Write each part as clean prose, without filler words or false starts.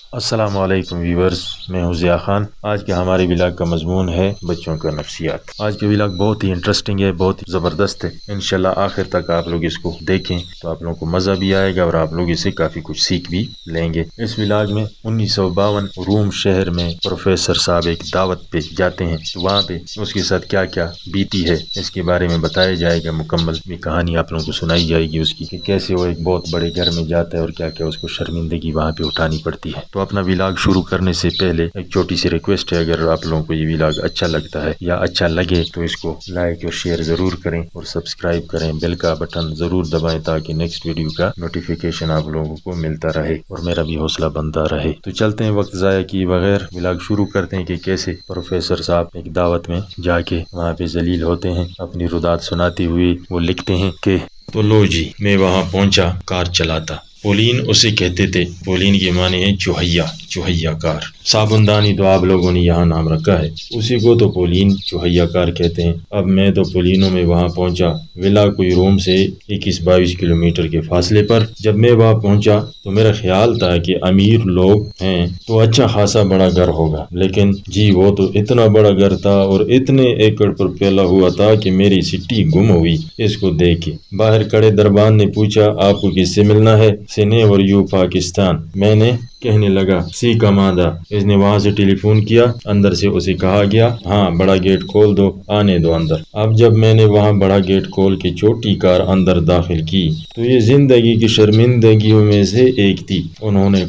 السلام علیکم ویورز، میں ہوں ضیاء خان۔ آج کے ہمارے ولاگ کا مضمون ہے بچوں کا نفسیات۔ آج کے ولاگ بہت ہی انٹرسٹنگ ہے، بہت ہی زبردست ہے۔ انشاءاللہ آخر تک آپ لوگ اس کو دیکھیں تو آپ لوگوں کو مزہ بھی آئے گا اور آپ لوگ اس سے کافی کچھ سیکھ بھی لیں گے۔ اس ولاگ میں 1952 روم شہر میں پروفیسر صاحب ایک دعوت پہ جاتے ہیں، تو وہاں پہ اس کے ساتھ کیا کیا بیتی ہے اس کے بارے میں بتایا جائے گا۔ مکمل بھی کہانی آپ لوگوں کو سنائی جائے گی اس کی، کہ کیسے وہ ایک بہت بڑے گھر میں جاتا ہے اور کیا کیا اس کو شرمندگی وہاں پہ اٹھانی پڑتی ہے۔ تو اپنا ولاگ شروع کرنے سے پہلے ایک چھوٹی سی ریکویسٹ ہے، اگر آپ لوگوں کو یہ ولاگ اچھا لگتا ہے یا اچھا لگے تو اس کو لائک اور شیئر ضرور کریں اور سبسکرائب کریں، بیل کا بٹن ضرور دبائیں تاکہ نیکسٹ ویڈیو کا نوٹیفیکیشن آپ لوگوں کو ملتا رہے اور میرا بھی حوصلہ بنتا رہے۔ تو چلتے ہیں وقت ضائع کیے بغیر ولاگ شروع کرتے ہیں کہ کیسے پروفیسر صاحب ایک دعوت میں جا کے وہاں پہ ذلیل ہوتے ہیں۔ اپنی ردات سناتے ہوئے وہ لکھتے ہیں کہ تو لو جی، میں وہاں پہنچا کار چلاتا۔ پولین اسے کہتے تھے۔ پولین کے معنی ہے چوہیا کار۔ صابندانی تو آپ لوگوں نے یہاں نام رکھا ہے، اسی کو تو پولین چوہیا کار کہتے ہیں۔ اب میں تو پولینوں میں وہاں پہنچا، ولا کوئی روم سے 21-22 کلومیٹر کے فاصلے پر۔ جب میں وہاں پہنچا تو میرا خیال تھا کہ امیر لوگ ہیں تو اچھا خاصا بڑا گھر ہوگا، لیکن جی وہ تو اتنا بڑا گھر تھا اور اتنے ایکڑ پر پھیلا ہوا تھا کہ میری سٹی گم ہوئی اس کو دیکھ کے۔ باہر کھڑے دربان نے پوچھا، آپ کو کس سے ملنا ہے؟ سنے اور یو پاکستان۔ میں نے کہنے لگا سی کمانڈا۔ اس نے وہاں سے ٹیلی فون کیا، اندر سے اسے کہا گیا ہاں بڑا گیٹ کھول دو، آنے دو اندر۔ اب جب میں نے وہاں بڑا گیٹ کھول کے چھوٹی کار اندر داخل کی تو یہ زندگی کی شرمندگیوں میں سے ایک تھی۔ انہوں نے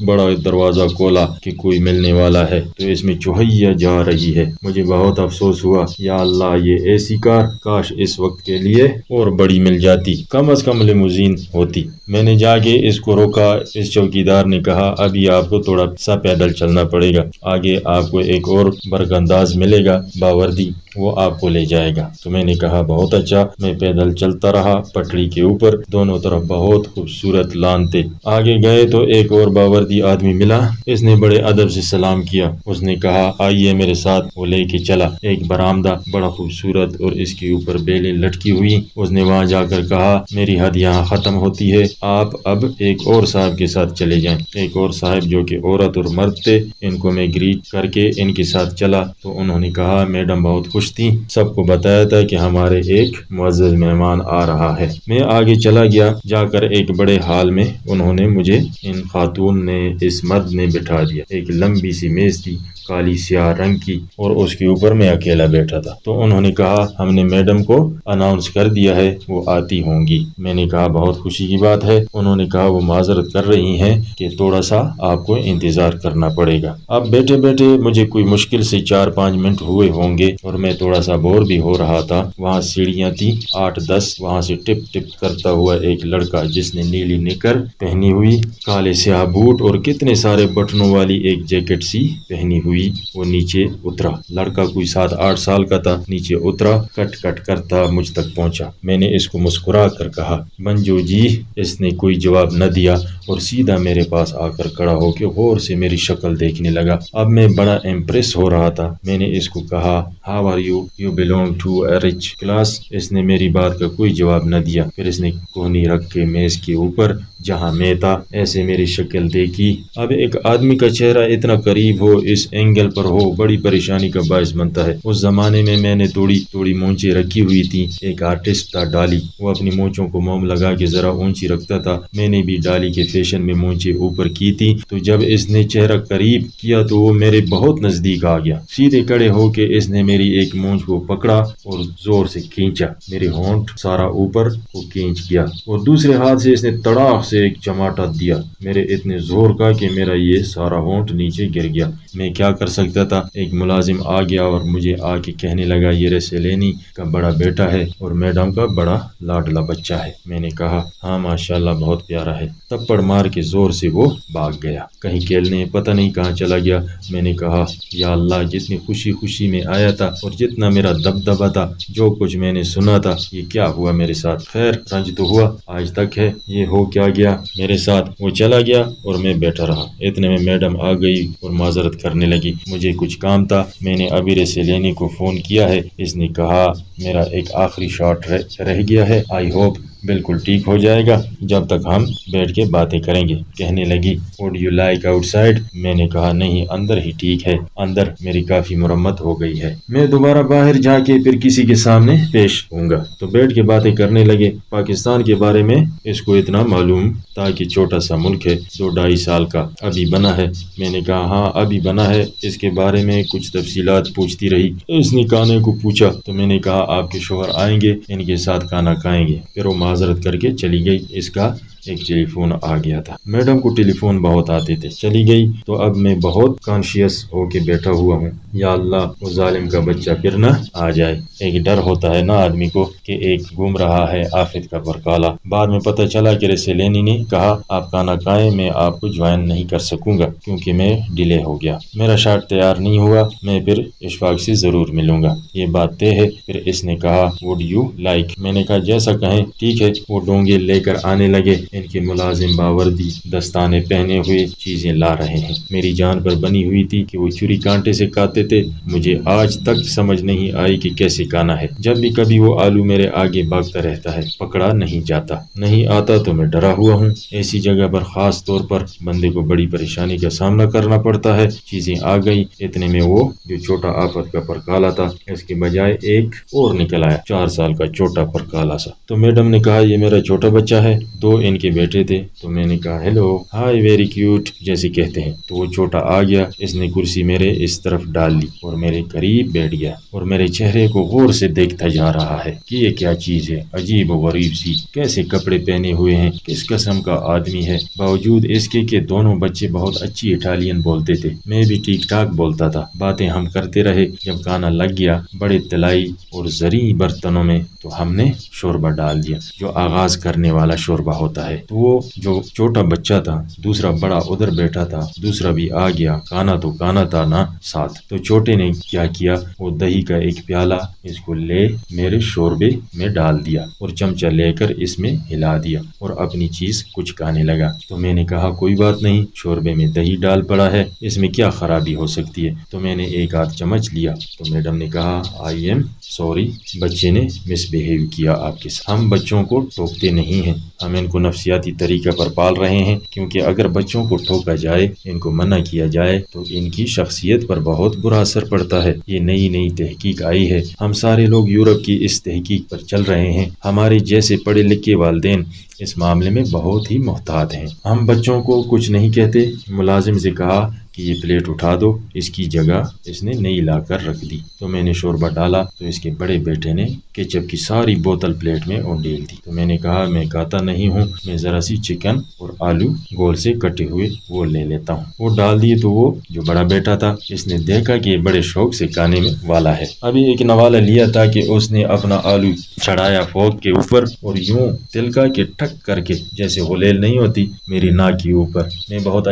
بڑا دروازہ کھولا کہ کوئی ملنے والا ہے تو اس میں چوہیا جا رہی ہے۔ مجھے بہت افسوس ہوا، یا اللہ یہ ایسی کار کاش اس وقت کے لیے اور بڑی مل جاتی، کم از کم لیموزین ہوتی۔ میں نے جا کے اس کو روکا۔ اس چوکیدار نے کہا ابھی آپ کو تھوڑا سا پیدل چلنا پڑے گا، آگے آپ کو ایک اور برقنداز ملے گا باوردی، وہ آپ کو لے جائے گا۔ تو میں نے کہا بہت اچھا۔ میں پیدل چلتا رہا پٹری کے اوپر، دونوں طرف بہت خوبصورت لان تھے۔ آگے گئے تو ایک اور باوردی آدمی ملا، اس نے بڑے ادب سے سلام کیا۔ اس نے کہا آئیے میرے ساتھ، وہ لے کے چلا ایک برآمدہ بڑا خوبصورت اور اس کے اوپر بیلیں لٹکی ہوئی۔ اس نے وہاں جا کر کہا میری حد یہاں ختم ہوتی ہے، آپ اب ایک اور صاحب کے ساتھ چلے جائیں۔ ایک اور صاحب جو کہ عورت اور مرد تھے، ان کو میں گریٹ کر کے ان کے ساتھ چلا تو انہوں نے کہا میڈم بہت خوش تھی، سب کو بتایا تھا کہ ہمارے ایک معزز مہمان آ رہا ہے۔ میں آگے چلا گیا، جا کر ایک بڑے ہال میں انہوں نے مجھے ان خاتون نے اس مرد نے بٹھا دیا۔ ایک لمبی سی میز تھی کالی سیاہ رنگ کی اور اس کے اوپر میں اکیلا بیٹھا تھا۔ تو انہوں نے کہا ہم نے میڈم کو اناؤنس کر دیا ہے، وہ آتی ہوں گی۔ میں نے کہا بہت خوشی کی بات ہے۔ انہوں نے کہا وہ معذرت کر رہی ہیں کہ تھوڑا سا آپ کو انتظار کرنا پڑے گا۔ اب بیٹھے بیٹھے مجھے کوئی مشکل سے 4-5 منٹ ہوئے ہوں گے اور میں تھوڑا سا بور بھی ہو رہا تھا۔ وہاں سیڑھیاں تھی 8-10، وہاں سے ٹپ ٹپ کرتا ہوا ایک لڑکا جس نے نیلی نکر پہنی ہوئی، کالے سیاہ بوٹ اور کتنے سارے بٹنوں والی ایک جیکٹ سی پہنی ہوئی، وہ نیچے اترا۔ لڑکا کوئی 7-8 سال کا تھا، نیچے اترا، کٹ کٹ کرتا مجھ تک پہنچا۔ میں نے اس کو مسکرا کر کہا منجو جی۔ اس نے کوئی جواب نہ دیا اور سیدھا میرے پاس آ کر کھڑا ہو کے غور سے میری شکل دیکھنے لگا۔ اب میں بڑا امپریس ہو رہا تھا۔ میں نے اس کو کہا how are you, you belonging to a rich class. اس نے میری بات کا کوئی جواب نہ دیا۔ پھر اس نے کوہنی رکھ کے میز کے اوپر جہاں میں تھا ایسے میری شکل دیکھی۔ اب ایک آدمی کا چہرہ اتنا قریب ہو، اس اینگل پر ہو، بڑی پریشانی کا باعث بنتا ہے۔ اس زمانے میں نے تھوڑی مونچھیں رکھی ہوئی تھی۔ ایک آرٹسٹ تھا ڈالی، وہ اپنی مونچھوں کو موم لگا کے ذرا اونچی رکھتا تھا۔ میں نے بھی ڈالی کے فیشن میں مونچھیں اوپر کی تھی، تو جب اس نے چہرہ قریب کیا تو وہ میرے بہت نزدیک آ گیا۔ سیدھے کھڑے ہو کے اس نے میری ایک مونچھ کو پکڑا اور زور سے کھینچا، میرے ہونٹ سارا اوپر کو کھینچ گیا اور دوسرے ہاتھ سے اس نے تڑاک سے ایک چماٹا دیا میرے اتنے زور کا کہ میرا یہ سارا ہونٹ نیچے گر گیا۔ میں کیا کر سکتا تھا؟ ایک ملازم آ گیا اور مجھے آ کے کہنے لگا یہ ریسیلینی کا بڑا بیٹا ہے اور میڈم کا بڑا لاڈلا بچہ ہے۔ میں نے کہا ہاں ماشاءاللہ بہت پیارا ہے۔ تپڑ مار کے زور سے وہ بھاگ گیا، کہیں کھیلنے پتہ نہیں کہاں چلا گیا۔ میں نے کہا یا اللہ، جتنی خوشی میں آیا تھا اور جتنا میرا دبدبا تھا، جو کچھ میں نے سنا تھا، یہ کیا ہوا میرے ساتھ؟ خیر رنج تو ہوا، آج تک ہے۔ یہ ہو کیا گیا میرے ساتھ؟ وہ چلا گیا اور میں بیٹھا رہا۔ اتنے میں میڈم آ گئی اور معذرت کرنے لگی، مجھے کچھ کام تھا، میں نے ابھی ریسیلینی کو فون کیا ہے، اس نے کہا میرا ایک آخری شاٹ رہ گیا ہے، آئی ہوپ بالکل ٹھیک ہو جائے گا جب تک ہم بیٹھ کے باتیں کریں گے۔ کہنے لگی would you like out side? میں نے کہا نہیں، اندر ہی ٹھیک ہے، اندر میری کافی مرمت ہو گئی ہے، میں دوبارہ باہر جا کے پھر کسی کے سامنے پیش ہوں گا۔ تو بیٹھ کے باتیں کرنے لگے۔ پاکستان کے بارے میں اس کو اتنا معلوم تھا کہ چھوٹا سا ملک ہے، 2-2.5 سال کا ابھی بنا ہے۔ میں نے کہا ہاں ابھی بنا ہے، اس کے بارے میں کچھ تفصیلات پوچھتی رہی۔ اس نے کانے کو پوچھا تو میں نے کہا آپ کے شوہر آئیں گے، ان کے ساتھ کھانا کھائیں گے۔ پھر وہ معذرت کر کے چلی گئی۔ اس کا ایک ٹیلی فون آ گیا تھا، میڈم کو ٹیلی فون بہت آتے تھے، چلی گئی تو اب میں بہت کانشیس ہو کے بیٹھا ہوا ہوں، یا اللہ وہ ظالم کا بچہ پھر نہ آ جائے۔ ایک ڈر ہوتا ہے نا آدمی کو کہ ایک گھوم رہا ہے آفت کا پرکالا۔ بعد میں پتہ چلا کہ رسلینی نے کہا آپ کھانا کھائیں، میں آپ کو جوائن نہیں کر سکوں گا کیونکہ میں ڈیلے ہو گیا، میرا شاٹ تیار نہیں ہوا، میں پھر اشفاق سے ضرور ملوں گا، یہ بات طے ہے۔ پھر اس نے کہا وڈ یو لائک؟ میں نے کہا جیسا کہیں، ٹھیک ہے۔ وہ ڈونگے لے کر آنے لگے، ان کے ملازم باوردی دستانے پہنے ہوئے چیزیں لا رہے ہیں۔ میری جان پر بنی ہوئی تھی کہ وہ چوری کانٹے سے کھاتے تھے، مجھے آج تک سمجھ نہیں آئی کہ کیسے کھانا ہے۔ جب بھی کبھی وہ آلو میرے آگے بھاگتا رہتا ہے، پکڑا نہیں جاتا، نہیں آتا تو میں ڈرا ہوا ہوں۔ ایسی جگہ پر خاص طور پر بندے کو بڑی پریشانی کا سامنا کرنا پڑتا ہے۔ چیزیں آ گئی، اتنے میں وہ جو چھوٹا آفت کا پرکالا تھا اس کے بجائے ایک اور نکل آیا، 4 سال کا چھوٹا پرکالا سا۔ تو میڈم نے کہا یہ میرا چھوٹا بچہ ہے، 2 ان کے بیٹے تھے۔ تو میں نے کہا ہیلو، ہائی، ویری کیوٹ جیسے کہتے ہیں۔ تو وہ چھوٹا آ گیا، اس نے کرسی میرے اس طرف ڈال لی اور میرے قریب بیٹھ گیا اور میرے چہرے کو غور سے دیکھتا جا رہا ہے کہ یہ کیا چیز ہے، عجیب و غریب سی، کیسے کپڑے پہنے ہوئے ہیں، کس قسم کا آدمی ہے۔ باوجود اس کے کہ دونوں بچے بہت اچھی اٹالین بولتے تھے، میں بھی ٹھیک ٹھاک بولتا تھا۔ باتیں ہم کرتے رہے، جب کھانا لگ گیا بڑے طلائی اور زرعی برتنوں میں تو ہم نے شوربہ ڈال دیا، جو آغاز کرنے والا شوربہ ہوتا ہے۔ تو وہ جو چھوٹا بچہ تھا، دوسرا بڑا ادھر بیٹھا تھا، دوسرا بھی آ گیا، کھانا تو کھانا تھا نا ساتھ۔ تو چھوٹے نے کیا کیا، وہ دہی کا ایک پیالہ اس کو لے میرے شوربے میں ڈال دیا اور چمچہ لے کر اس میں ہلا دیا اور اپنی چیز کچھ کھانے لگا۔ تو میں نے کہا کوئی بات نہیں، شوربے میں دہی ڈال پڑا ہے، اس میں کیا خرابی ہو سکتی ہے۔ تو میں نے ایک آدھ چمچ لیا تو میڈم نے کہا آئی ایم سوری، بچے نے مس بہیو کیا آپ کے ساتھ۔ ہم بچوں کو ٹوکتے نہیں ہیں، ہم ان کو نفسیاتی طریقے پر پال رہے ہیں، کیونکہ اگر بچوں کو ٹوکا جائے، ان کو منع کیا جائے تو ان کی شخصیت پر بہت برا اثر پڑتا ہے۔ یہ نئی تحقیق آئی ہے، ہم سارے لوگ یورپ کی اس تحقیق پر چل رہے ہیں۔ ہمارے جیسے پڑھے لکھے والدین اس معاملے میں بہت ہی محتاط ہیں۔ ہم بچوں کو کچھ نہیں کہتے۔ ملازم سے کہا کہ یہ پلیٹ اٹھا دو، اس کی جگہ اس نے نئی لا کر رکھ دی۔ تو میں نے شوربہ ڈالا تو اس کے بڑے بیٹے نے کیچپ کی ساری بوتل پلیٹ میں اونڈیل دی۔ تو میں نے کہا میں کھاتا نہیں ہوں، میں ذرا سی چکن اور آلو گول سے کٹے ہوئے وہ لے لیتا ہوں۔ وہ ڈال دیے تو وہ جو بڑا بیٹا تھا، اس نے دیکھا کہ یہ بڑے شوق سے کھانے میں والا ہے۔ ابھی ایک نوالا لیا تھا کہ اس نے اپنا آلو چڑھایا فوگ کے اوپر اور یوں تلکا کے ٹھک کر کے، جیسے غلیل نہیں ہوتی، میری ناک کے اوپر۔ میں بہت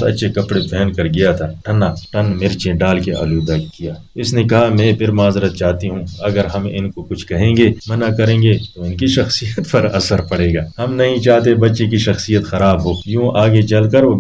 اچھے کپڑے پہن کر گیا تھا، ٹن مرچیں ڈال کے آلودہ کیا۔ اس نے کہا میں پھر معذرت چاہتی ہوں، اگر ہم ان کو کچھ کہیں گے، منع کریں گے تو ان کی شخصیت پر اثر پڑے گا، ہم نہیں چاہتے بچے کی شخصیت خراب ہو، یوں آگے چل کر وہ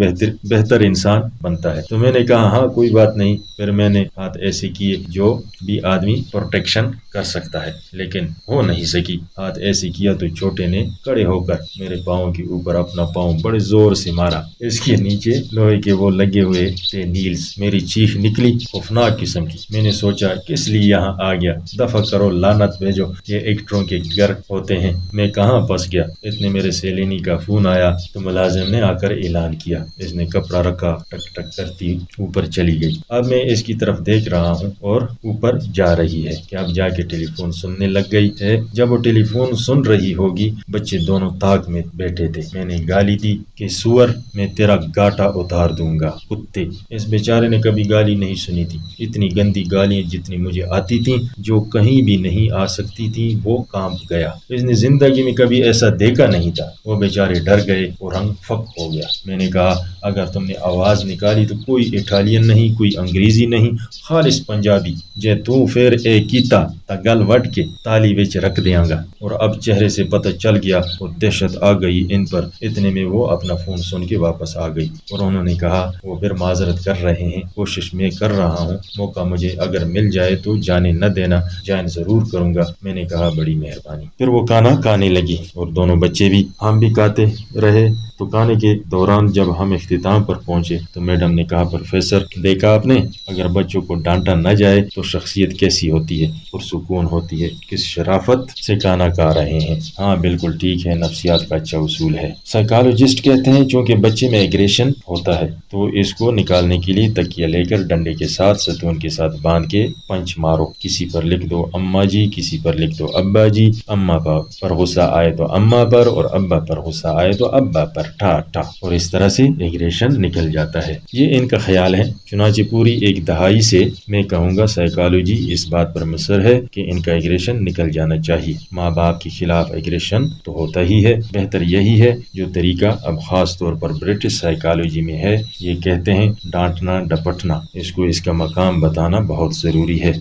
بہتر انسان بنتا ہے۔ تو میں نے کہا ہاں کوئی بات نہیں۔ پھر میں نے ہاتھ ایسے کیے جو بھی آدمی پروٹیکشن کر سکتا ہے، لیکن ہو نہیں سکی۔ ہاتھ ایسے کیا تو چھوٹے نے کھڑے ہو کر میرے پاؤں کے اوپر اپنا پاؤں بڑے زور سے مارا، اس کے نیچے لوہے کے وہ لگے ہوئے تھے نیلز۔ میری چیخ نکلی خوفناک قسم کی۔ میں نے سوچا کس لیے یہاں آ گیا، دفع کرو، لعنت بھیجو، یہ ایکٹروں کے گھر ہوتے ہیں، میں کہاں پھنس گیا۔ اتنے میرے سیلینی کا فون آیا تو ملازم نے آ کر اعلان کیا، اس نے کپڑا رکھا، ٹک ٹک کرتی اوپر چلی گئی۔ اب میں اس کی طرف دیکھ رہا ہوں اور اوپر جا رہی ہے کہ اب جا کے ٹیلی فون سننے لگ گئی ہے۔ جب وہ ٹیلی فون سن رہی ہوگی، بچے دونوں طاق میں بیٹھے تھے۔ میں نے گالی دی کہ سور، میں تیرا گاٹا اتار دوں گا کتے۔ اس بیچارے نے کبھی گالی نہیں سنی تھی، اتنی گندی گالیاں جتنی مجھے آتی تھیں، جو کہیں بھی نہیں آ سکتی تھی، وہ کانپ گیا۔ اس نے زندگی میں کبھی ایسا دیکھا نہیں تھا۔ وہ بیچارے ڈر گئے اور رنگ فک ہو گیا۔ میں نے کہا اگر تم نے آواز نکالی تو کوئی اٹالین نہیں، کوئی انگریزی نہیں، خالص پنجابی، جے تو پھر اے کیتا تا گل وٹ کے تالی وچ رکھ دیاں گا۔ اور اب چہرے سے پتہ چل گیا اور دہشت آ گئی ان پر۔ اتنے میں وہ اپنا فون سن کے واپس آ گئی اور انہوں نے کہا وہ پھر معذرت کر رہے ہیں، کوشش میں کر رہا ہوں، موقع مجھے اگر مل جائے تو جانے نہ دینا، جوائن ضرور کروں گا۔ میں نے کہا بڑی مہربانی۔ پھر وہ کھانا کھانے لگی اور دونوں بچے بھی، ہم بھی کھاتے رہے۔ تو کھانے کے دوران جب ہم اختتام پر پہنچے تو میڈم نے کہا پروفیسر دیکھا آپ نے، اگر بچوں کو ڈانٹا نہ جائے تو شخصیت کیسی ہوتی ہے، پرسکون ہوتی ہے، کس شرافت سے کھانا کھا رہے ہیں۔ ہاں بالکل ٹھیک ہے، نفسیات کا اچھا اصول ہے۔ سائیکالوجسٹ کہتے ہیں چونکہ بچے میں ایگریشن ہوتا ہے تو اس کو نکالنے کے لیے تکیہ لے کر ڈنڈے کے ساتھ ستون کے ساتھ باندھ کے پنچ مارو، کسی پر لکھ دو اماں جی، کسی پر لکھ دو ابا جی، اماں پر غصہ آئے تو اماں پر اور ابا پر غصہ آئے تو ابا پر، ٹھا ٹھا، اور اس طرح سے ایگریشن نکل جاتا ہے۔ یہ ان کا خیال ہے۔ چنانچہ پوری ایک دہائی سے میں کہوں گا سائیکالوجی اس بات پر مصر ہے کہ ان کا ایگریشن نکل جانا چاہیے۔ ماں باپ کے خلاف ایگریشن تو ہوتا ہی ہے، بہتر یہی ہے جو طریقہ اب خاص طور پر برٹش سائیکالوجی میں ہے، یہ کہتے ہیں ڈانٹنا ڈپٹنا، اس کو اس کا مقام بتانا بہت ضروری ہے۔